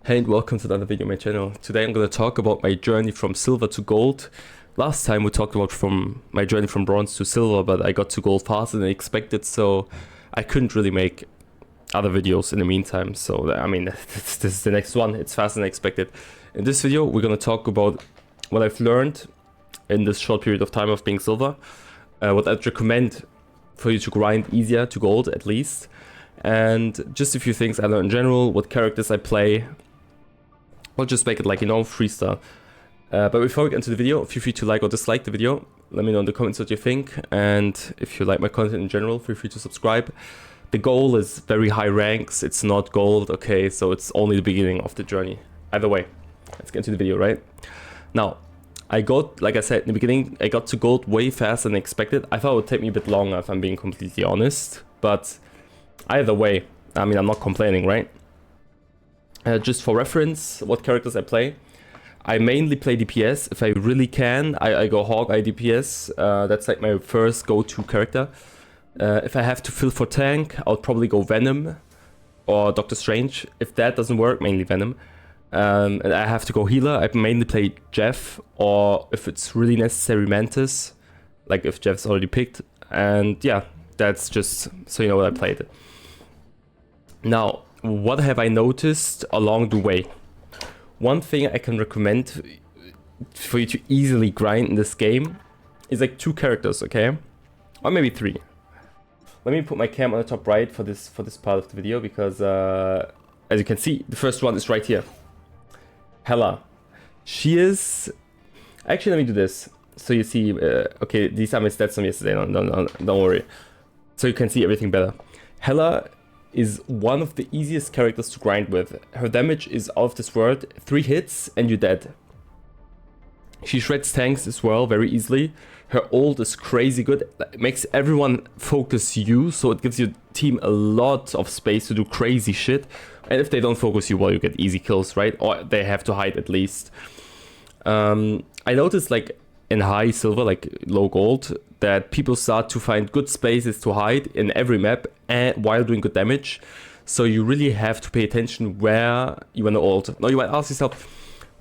Hey and welcome to another video on my channel. Today I'm going to talk about my journey from silver to gold. Last time we talked about from my journey from bronze to silver, but I got to gold faster than expected, so I couldn't really make other videos in the meantime. So I mean, this is the next one. It's faster than expected. In this video we're going to talk about what I've learned in this short period of time of being silver, what I'd recommend for you to grind easier to gold at least, and just a few things I learned in general, what characters I play. I'll just make it like, freestyle. But before we get into the video, feel free to like or dislike the video. Let me know in the comments what you think. And if you like my content in general, feel free to subscribe. The goal is very high ranks. It's not gold, okay? So it's only the beginning of the journey. Either way, let's get into the video, right? Now, like I said in the beginning, I got to gold way faster than expected. I thought it would take me a bit longer if I'm being completely honest. But either way, I mean, I'm not complaining, right? Just for reference, what characters I play. I mainly play DPS. If I really can, I go Hawkeye DPS. That's like my first go-to character. If I have to fill for tank, I'll probably go Venom or Doctor Strange. If that doesn't work, mainly Venom. And I have to go healer, I mainly play Jeff, or if it's really necessary, Mantis. Like if Jeff's already picked. And yeah, that's just so you know what I played. Now, what have I noticed along the way? One thing I can recommend for you to easily grind in this game is like 2 characters, okay? Or maybe 3. Let me put my cam on the top right for this part of the video, because as you can see, the first one is right here. Hela. She is... Actually, let me do this. So you see, okay, these are my stats from yesterday, don't worry. So you can see everything better. Hela is one of the easiest characters to grind with. Her damage is out of this world. 3 hits and you're dead. She shreds tanks as well very easily. Her ult is crazy good. It makes everyone focus you, so it gives your team a lot of space to do crazy shit. And if they don't focus you, well, you get easy kills, right? Or they have to hide at least. I noticed like in high silver, like low gold, that people start to find good spaces to hide in every map and while doing good damage. So you really have to pay attention where you want to ult. Now you might ask yourself,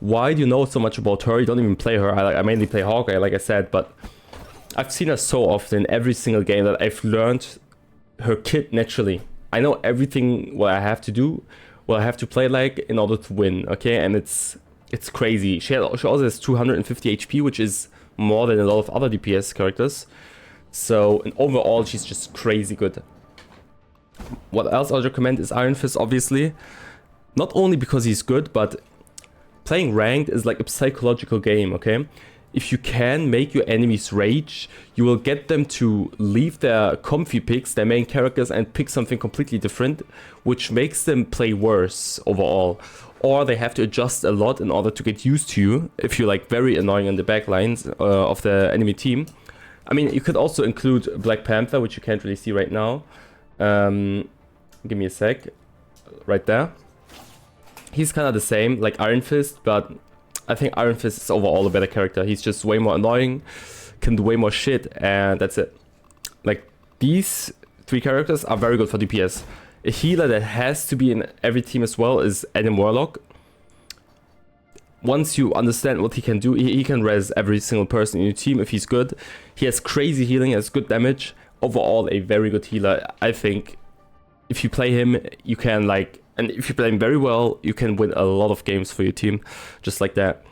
why do you know so much about her? You don't even play her. I mainly play Hawkeye, like I said, but I've seen her so often in every single game that I've learned her kit naturally. I know everything what I have to do, what I have to play like in order to win, okay? And it's crazy. She also has 250 HP, which is more than a lot of other DPS characters. So, and overall, she's just crazy good. What else I'd recommend is Iron Fist, obviously. Not only because he's good, but playing ranked is like a psychological game, okay? If you can make your enemies rage, you will get them to leave their comfy picks, their main characters, and pick something completely different, which makes them play worse overall. Or they have to adjust a lot in order to get used to you if you're like very annoying on the back lines of the enemy team. I mean, you could also include Black Panther, which you can't really see right now. Give me a sec. Right there. He's kind of the same, like Iron Fist, but I think Iron Fist is overall a better character. He's just way more annoying, can do way more shit, and that's it. Like, these 3 characters are very good for DPS. A healer that has to be in every team as well is Adam Warlock. Once you understand what he can do, he can res every single person in your team if he's good. He has crazy healing, has good damage. Overall, a very good healer. I think if you play him, you can like... And if you play him very well, you can win a lot of games for your team. Just like that.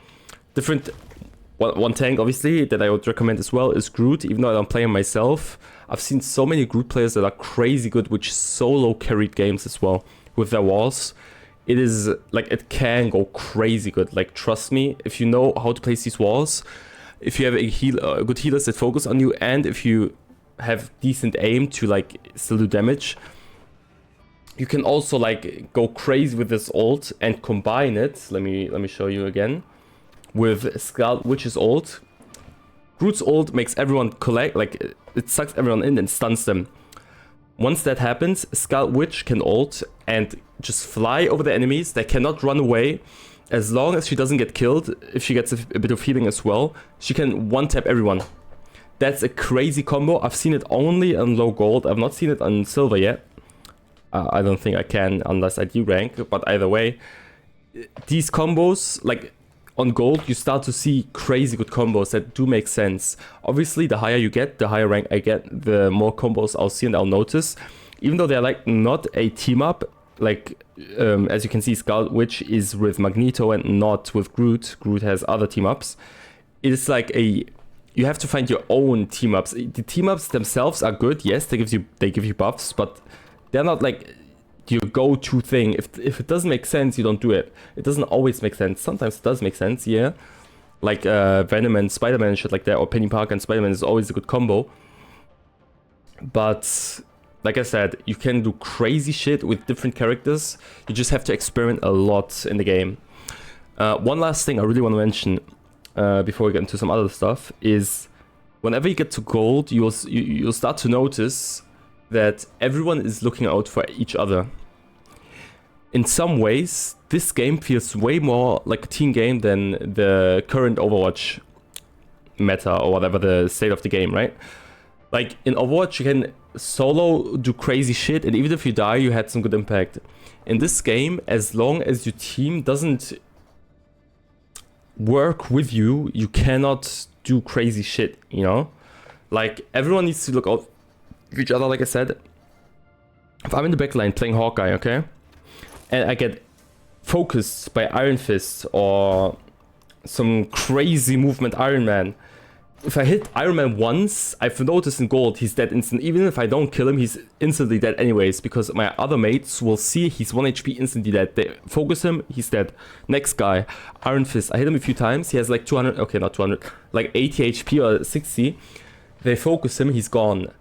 One tank, obviously, that I would recommend as well is Groot. Even though I don't play him myself, I've seen so many Groot players that are crazy good, which solo carried games as well with their walls. It is like, it can go crazy good. Like, trust me, if you know how to place these walls, if you have good healers that focus on you, and if you have decent aim to like still do damage, you can also like go crazy with this ult and combine it. Let me show you again with Scarlet Witch's ult. Groot's ult makes everyone collect, like it sucks everyone in and stuns them. Once that happens, Scarlet Witch can ult and just fly over the enemies. They cannot run away. As long as she doesn't get killed, if she gets a bit of healing as well, she can one-tap everyone. That's a crazy combo. I've seen it only on low gold. I've not seen it on silver yet. I don't think I can unless I do rank, but either way, these combos, like on gold, you start to see crazy good combos that do make sense. Obviously, the higher you get, the higher rank I get, the more combos I'll see and I'll notice. Even though they're like not a team up, like as you can see, Scarlet Witch is with Magneto and not with Groot. Groot has other team ups. It's like you have to find your own team ups. The team ups themselves are good, yes, they give you buffs, but they're not like your go-to thing. If it doesn't make sense, you don't do it. It doesn't always make sense. Sometimes it does make sense, yeah. Like Venom and Spider-Man and shit like that, or Penny Parker and Spider-Man is always a good combo. But like I said, you can do crazy shit with different characters. You just have to experiment a lot in the game. One last thing I really want to mention before we get into some other stuff is whenever you get to gold, you'll start to notice that everyone is looking out for each other. In some ways, this game feels way more like a team game than the current Overwatch meta or whatever the state of the game, right? Like in Overwatch, you can solo do crazy shit, and even if you die, you had some good impact. In this game, as long as your team doesn't work with you, you cannot do crazy shit, you know? Like everyone needs to look out for each other, like I said. If I'm in the backline playing Hawkeye, okay? And I get focused by Iron Fist or some crazy movement Iron Man. If I hit Iron Man once, I've noticed in gold he's dead instant. Even if I don't kill him, he's instantly dead anyways, because my other mates will see he's 1 HP instantly dead. They focus him, he's dead. Next guy, Iron Fist. I hit him a few times, he has like 200, okay, not 200, like 80 HP or 60. They focus him, he's gone.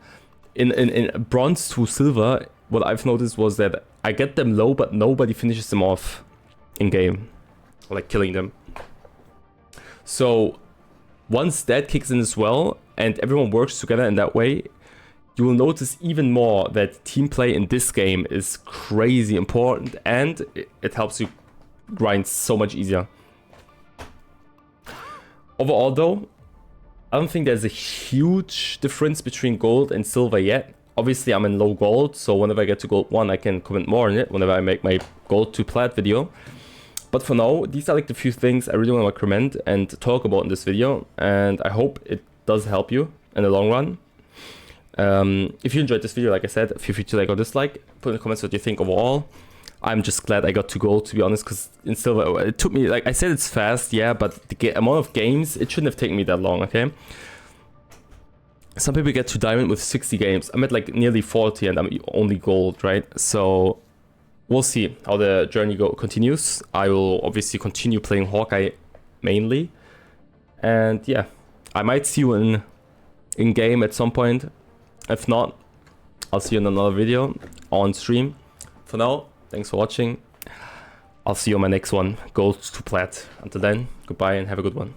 In bronze to silver, what I've noticed was that I get them low, but nobody finishes them off in game, like killing them. So once that kicks in as well, and everyone works together in that way, you will notice even more that team play in this game is crazy important, and it helps you grind so much easier. Overall though, I don't think there's a huge difference between gold and silver yet. Obviously, I'm in low gold, so whenever I get to gold 1, I can comment more on it whenever I make my gold to plat video. But for now, these are like the few things I really want to recommend and talk about in this video, and I hope it does help you in the long run. If you enjoyed this video, like I said, feel free to like or dislike. Put in the comments what you think overall. I'm just glad I got to gold, to be honest, because in silver, it took me, like I said, it's fast, yeah, but the amount of games, it shouldn't have taken me that long, okay? Some people get to diamond with 60 games. I'm at like nearly 40 and I'm only gold, right? So we'll see how the journey continues. I will obviously continue playing Hawkeye mainly. And yeah, I might see you in game at some point. If not, I'll see you in another video on stream. For now, thanks for watching. I'll see you on my next one, Gold to Plat. Until then, goodbye and have a good one.